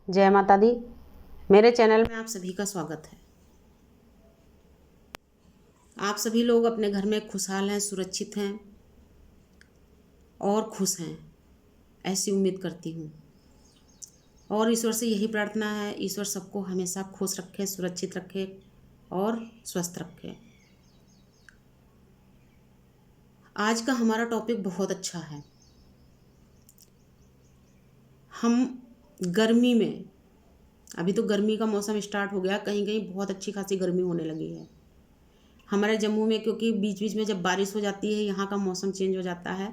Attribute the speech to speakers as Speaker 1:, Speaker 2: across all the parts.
Speaker 1: जय माता दी। मेरे चैनल में आप सभी का स्वागत है। आप सभी लोग अपने घर में खुशहाल हैं, सुरक्षित हैं और खुश हैं, ऐसी उम्मीद करती हूँ। और ईश्वर से यही प्रार्थना है, ईश्वर सबको हमेशा खुश रखे, सुरक्षित रखे और स्वस्थ रखे। आज का हमारा टॉपिक बहुत अच्छा है। हम गर्मी में, अभी तो गर्मी का मौसम स्टार्ट हो गया, कहीं कहीं बहुत अच्छी खासी गर्मी होने लगी है हमारे जम्मू में, क्योंकि बीच बीच में जब बारिश हो जाती है यहाँ का मौसम चेंज हो जाता है।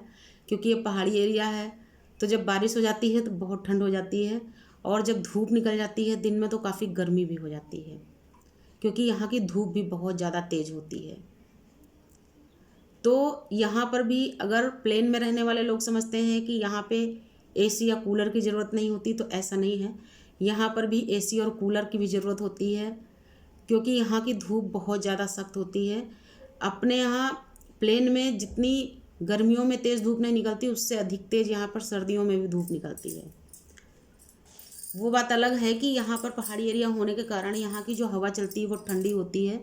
Speaker 1: क्योंकि ये पहाड़ी एरिया है, तो जब बारिश हो जाती है तो बहुत ठंड हो जाती है, और जब धूप निकल जाती है दिन में तो काफ़ी गर्मी भी हो जाती है, क्योंकि यहाँ की धूप भी बहुत ज़्यादा तेज़ होती है। तो यहाँ पर भी अगर प्लेन में रहने वाले लोग समझते हैं कि यहाँ पे एसी या कूलर की ज़रूरत नहीं होती, तो ऐसा नहीं है। यहाँ पर भी एसी और कूलर की भी ज़रूरत होती है, क्योंकि यहाँ की धूप बहुत ज़्यादा सख्त होती है। अपने यहाँ प्लेन में जितनी गर्मियों में तेज़ धूप नहीं निकलती, उससे अधिक तेज़ यहाँ पर सर्दियों में भी धूप निकलती है। वो बात अलग है कि यहाँ पर पहाड़ी एरिया होने के कारण यहाँ की जो हवा चलती है वो ठंडी होती है,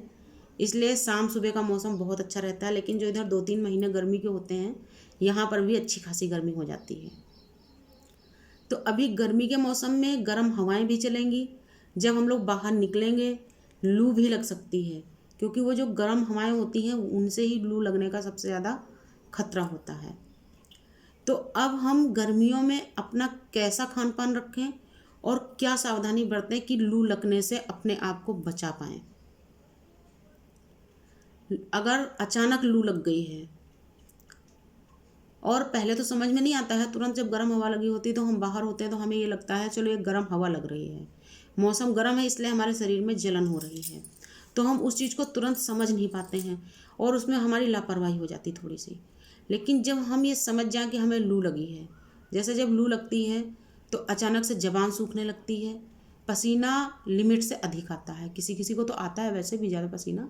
Speaker 1: इसलिए शाम सुबह का मौसम बहुत अच्छा रहता है। लेकिन जो इधर 2-3 महीने गर्मी के होते हैं, यहाँ पर भी अच्छी खासी गर्मी हो जाती है। तो अभी गर्मी के मौसम में गर्म हवाएं भी चलेंगी। जब हम लोग बाहर निकलेंगे लू भी लग सकती है, क्योंकि वो जो गर्म हवाएं होती हैं उनसे ही लू लगने का सबसे ज़्यादा खतरा होता है। तो अब हम गर्मियों में अपना कैसा खान पान रखें और क्या सावधानी बरतें कि लू लगने से अपने आप को बचा पाएँ। अगर अचानक लू लग गई है और पहले तो समझ में नहीं आता है, तुरंत जब गर्म हवा लगी होती है तो हम बाहर होते हैं तो हमें ये लगता है चलो ये गर्म हवा लग रही है, मौसम गर्म है इसलिए हमारे शरीर में जलन हो रही है, तो हम उस चीज़ को तुरंत समझ नहीं पाते हैं और उसमें हमारी लापरवाही हो जाती थोड़ी सी। लेकिन जब हम ये समझ जाएं कि हमें लू लगी है, जैसे जब लू लगती है तो अचानक से ज़बान सूखने लगती है, पसीना लिमिट से अधिक आता है। किसी किसी को तो आता है वैसे भी ज़्यादा पसीना,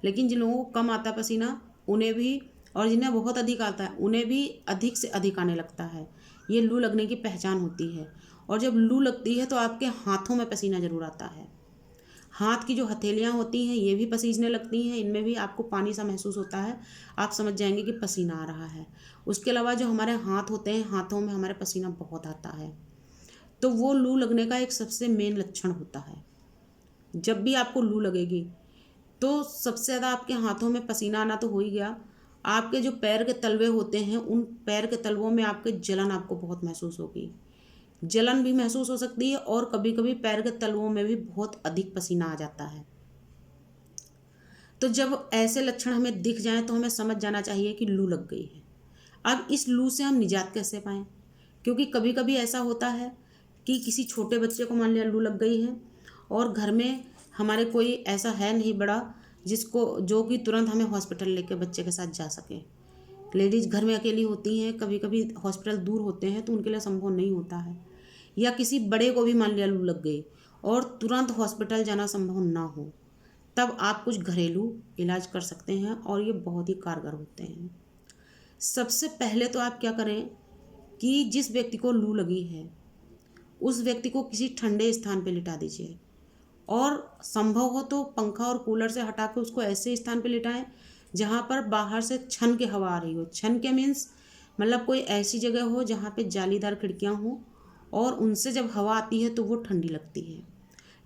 Speaker 1: लेकिन जिन लोगों को कम आता है पसीना उन्हें भी, और जिन्हें बहुत अधिक आता है उन्हें भी अधिक से अधिक आने लगता है। ये लू लगने की पहचान होती है। और जब लू लगती है तो आपके हाथों में पसीना ज़रूर आता है। हाथ की जो हथेलियाँ होती हैं ये भी पसीजने लगती हैं, इनमें भी आपको पानी सा महसूस होता है, आप समझ जाएंगे कि पसीना आ रहा है। उसके अलावा जो हमारे हाथ होते हैं, हाथों में हमारे पसीना बहुत आता है, तो वो लू लगने का एक सबसे मेन लक्षण होता है। जब भी आपको लू लगेगी तो सबसे ज़्यादा आपके हाथों में पसीना आना तो हो ही गया, आपके जो पैर के तलवे होते हैं उन पैर के तलवों में आपके जलन आपको बहुत महसूस होगी। जलन भी महसूस हो सकती है और कभी कभी पैर के तलवों में भी बहुत अधिक पसीना आ जाता है। तो जब ऐसे लक्षण हमें दिख जाएं तो हमें समझ जाना चाहिए कि लू लग गई है। अब इस लू से हम निजात कैसे पाएँ, क्योंकि कभी कभी ऐसा होता है कि किसी छोटे बच्चे को मान लिया लू लग गई है और घर में हमारे कोई ऐसा है नहीं बड़ा जिसको जो कि तुरंत हमें हॉस्पिटल लेके बच्चे के साथ जा सके। लेडीज़ घर में अकेली होती हैं, कभी कभी हॉस्पिटल दूर होते हैं तो उनके लिए संभव नहीं होता है। या किसी बड़े को भी मान लिया लू लग गई और तुरंत हॉस्पिटल जाना संभव ना हो, तब आप कुछ घरेलू इलाज कर सकते हैं और ये बहुत ही कारगर होते हैं। सबसे पहले तो आप क्या करें कि जिस व्यक्ति को लू लगी है उस व्यक्ति को किसी ठंडे स्थान पर लिटा दीजिए, और संभव हो तो पंखा और कूलर से हटा के उसको ऐसे स्थान पे लिटाएं जहाँ पर बाहर से छन के हवा आ रही हो। छन के मीन्स मतलब कोई ऐसी जगह हो जहाँ पे जालीदार खिड़कियाँ हों और उनसे जब हवा आती है तो वो ठंडी लगती है।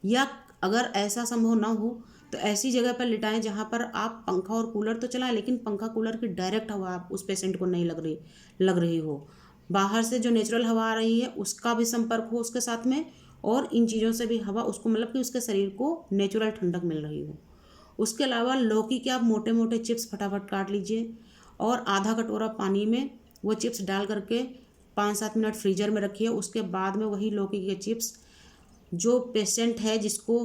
Speaker 1: या अगर ऐसा संभव ना हो तो ऐसी जगह पर लिटाएं जहाँ पर आप पंखा और कूलर तो चलाएं, लेकिन पंखा कूलर की डायरेक्ट हवा आप उस पेशेंट को नहीं लग रही हो। बाहर से जो नेचुरल हवा आ रही है उसका भी संपर्क हो उसके साथ में, और इन चीज़ों से भी हवा उसको मतलब कि उसके शरीर को नेचुरल ठंडक मिल रही हो। उसके अलावा लौकी के आप मोटे मोटे चिप्स फटाफट काट लीजिए और आधा कटोरा पानी में वो चिप्स डाल करके 5-7 मिनट फ्रीजर में रखिए। उसके बाद में वही लौकी के चिप्स जो पेशेंट है जिसको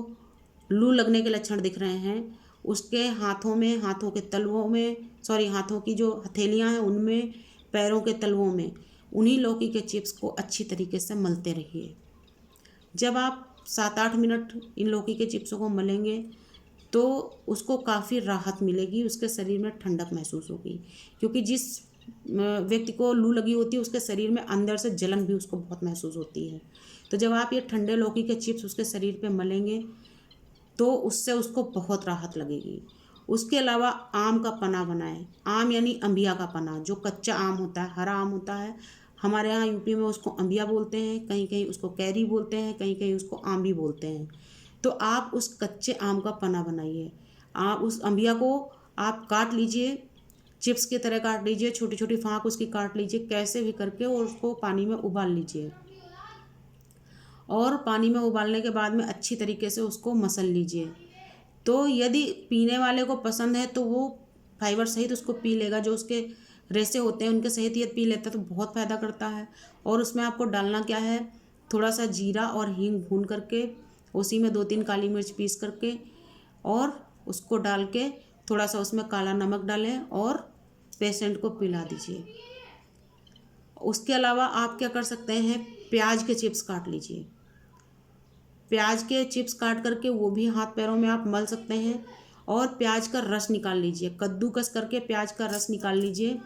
Speaker 1: लू लगने के लक्षण दिख रहे हैं उसके हाथों में, हाथों के तलवों में, हाथों की जो हथेलियां हैं उनमें, पैरों के तलवों में उन्हीं लौकी के चिप्स को अच्छी तरीके से मलते रहिए। जब आप 7-8 मिनट इन लौकी के चिप्सों को मलेंगे तो उसको काफ़ी राहत मिलेगी, उसके शरीर में ठंडक महसूस होगी। क्योंकि जिस व्यक्ति को लू लगी होती है उसके शरीर में अंदर से जलन भी उसको बहुत महसूस होती है, तो जब आप ये ठंडे लौकी के चिप्स उसके शरीर पे मलेंगे तो उससे उसको बहुत राहत लगेगी। उसके अलावा आम का पना बनाएं। आम यानी अंबिया का पना, जो कच्चा आम होता है, हरा आम होता है। हमारे यहाँ यूपी में उसको अंबिया बोलते हैं, कहीं कहीं उसको कैरी बोलते हैं, कहीं कहीं उसको आम भी बोलते हैं। तो आप उस कच्चे आम का पना बनाइए। आप उस अंबिया को आप काट लीजिए, चिप्स की तरह काट लीजिए, छोटी छोटी फाँक उसकी काट लीजिए कैसे भी करके, और उसको पानी में उबाल लीजिए। और पानी में उबालने के बाद में अच्छी तरीके से उसको मसल लीजिए। तो यदि पीने वाले को पसंद है तो वो फाइबर सहित उसको पी लेगा, जो उसके रेशे होते हैं उनके सहित ये पी लेता है तो बहुत फ़ायदा करता है। और उसमें आपको डालना क्या है, थोड़ा सा जीरा और हींग भून करके उसी में 2-3 काली मिर्च पीस करके और उसको डाल के थोड़ा सा उसमें काला नमक डालें और पेशेंट को पिला दीजिए। उसके अलावा आप क्या कर सकते हैं, प्याज के चिप्स काट लीजिए। प्याज के चिप्स काट करके वो भी हाथ पैरों में आप मल सकते हैं और प्याज का रस निकाल लीजिए। कद्दूकस करके प्याज का रस निकाल लीजिए।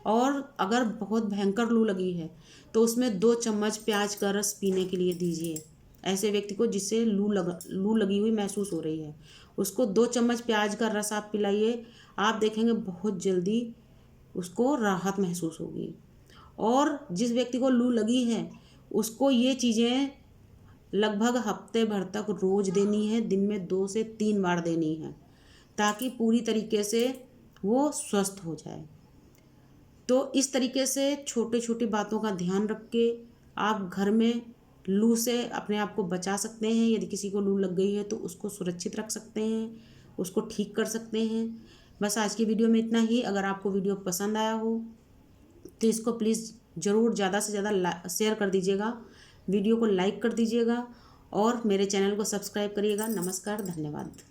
Speaker 1: और अगर बहुत भयंकर लू लगी है तो उसमें 2 चम्मच प्याज का रस पीने के लिए दीजिए। ऐसे व्यक्ति को जिससे लू लगी हुई महसूस हो रही है, उसको 2 चम्मच प्याज का रस आप पिलाइए। आप देखेंगे बहुत जल्दी उसको राहत महसूस होगी। और जिस व्यक्ति को लू लगी है उसको ये चीज़ें लगभग हफ्ते भर तक रोज़ देनी है, दिन में 2 से 3 बार देनी है, ताकि पूरी तरीके से वो स्वस्थ हो जाए। तो इस तरीके से छोटी छोटी बातों का ध्यान रख के आप घर में लू से अपने आप को बचा सकते हैं। यदि किसी को लू लग गई है तो उसको सुरक्षित रख सकते हैं, उसको ठीक कर सकते हैं। बस आज की वीडियो में इतना ही। अगर आपको वीडियो पसंद आया हो तो इसको प्लीज़ ज़रूर ज़्यादा से ज़्यादा शेयर कर दीजिएगा, वीडियो को लाइक कर दीजिएगा और मेरे चैनल को सब्सक्राइब करिएगा। नमस्कार, धन्यवाद।